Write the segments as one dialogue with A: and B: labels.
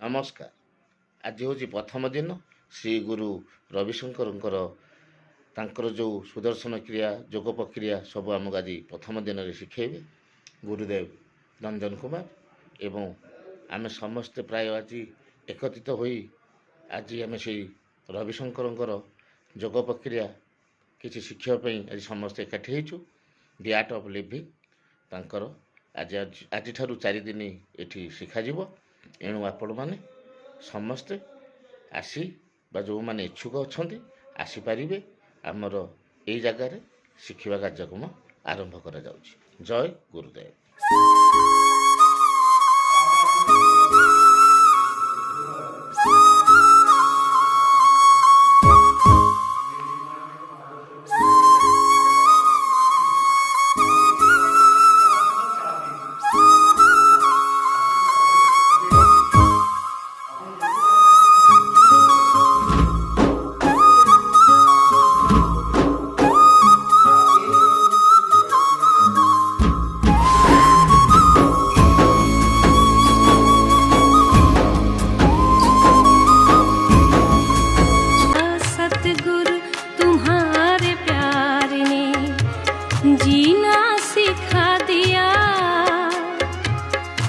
A: नमस्कार। आज हूँ प्रथम दिन श्री गुरु रविशंकर तांकर जो सुदर्शन क्रिया जोग प्रक्रिया सब आमको आज प्रथम दिन में शिखेबे गुरुदेव रंजन कुमार एवं आमे समस्ते प्राय आज एकत्रित होई आज आम से रविशंकर जोग प्रक्रिया किसी शिक्षापी आज समस्ते एकाठी होइछु। दि आर्ट ऑफ लिविंग तांकर आज आज 4 दिन ये शिखाଯିब। एणु आपण मैंने समस्ते आसी जो मैंने इच्छुक अच्छा आसीपारे आमर यही जगार शिखा कार्यक्रम आरंभ करा जाउछि। जय गुरुदेव।
B: जीना सिखा दिया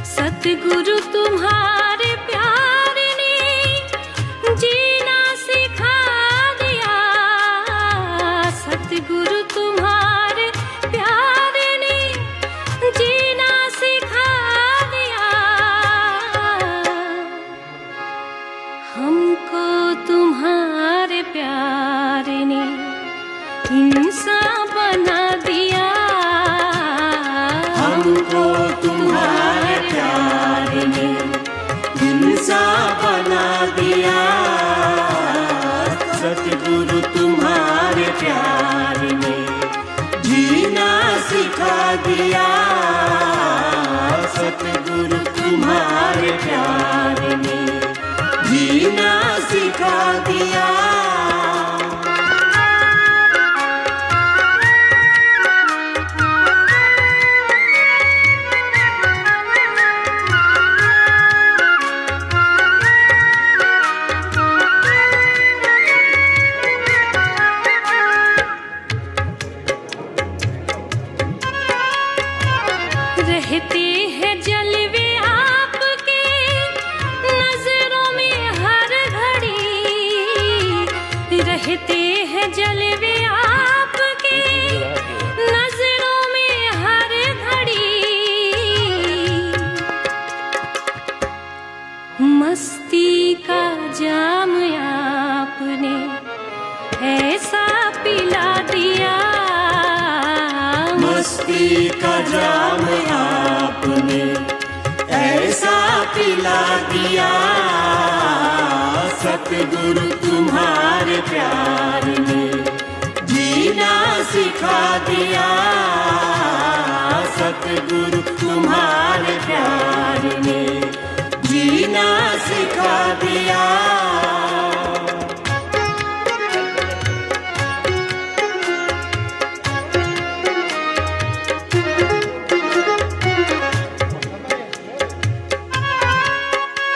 B: सतगुरु तुम्हारे प्यार ने, जीना सिखा दिया सतगुरु तुम्हारे प्यार ने, जीना सिखा दिया। हमको तुम्हारे प्यार ने इंसान बना दिया,
C: हमको तुम्हारे प्यार ने इंसान बना दिया। सतगुरु तुम्हारे प्यार ने जीना सिखा दिया, सतगुरु तुम्हारे प्यार ने जीना सिखा दिया।
B: रहते हैं जलवे आपके नजरों में हर घड़ी, रहते हैं जलवे आपके नजरों में हर घड़ी। मस्ती का जाम आपने ऐसा पिला दिया,
C: मस्ती का जाम आपने ऐसा पिला दिया। सतगुरु तुम्हारे प्यार ने जीना सिखा दिया, सतगुरु तुम्हारे प्यार ने जीना सिखा दिया।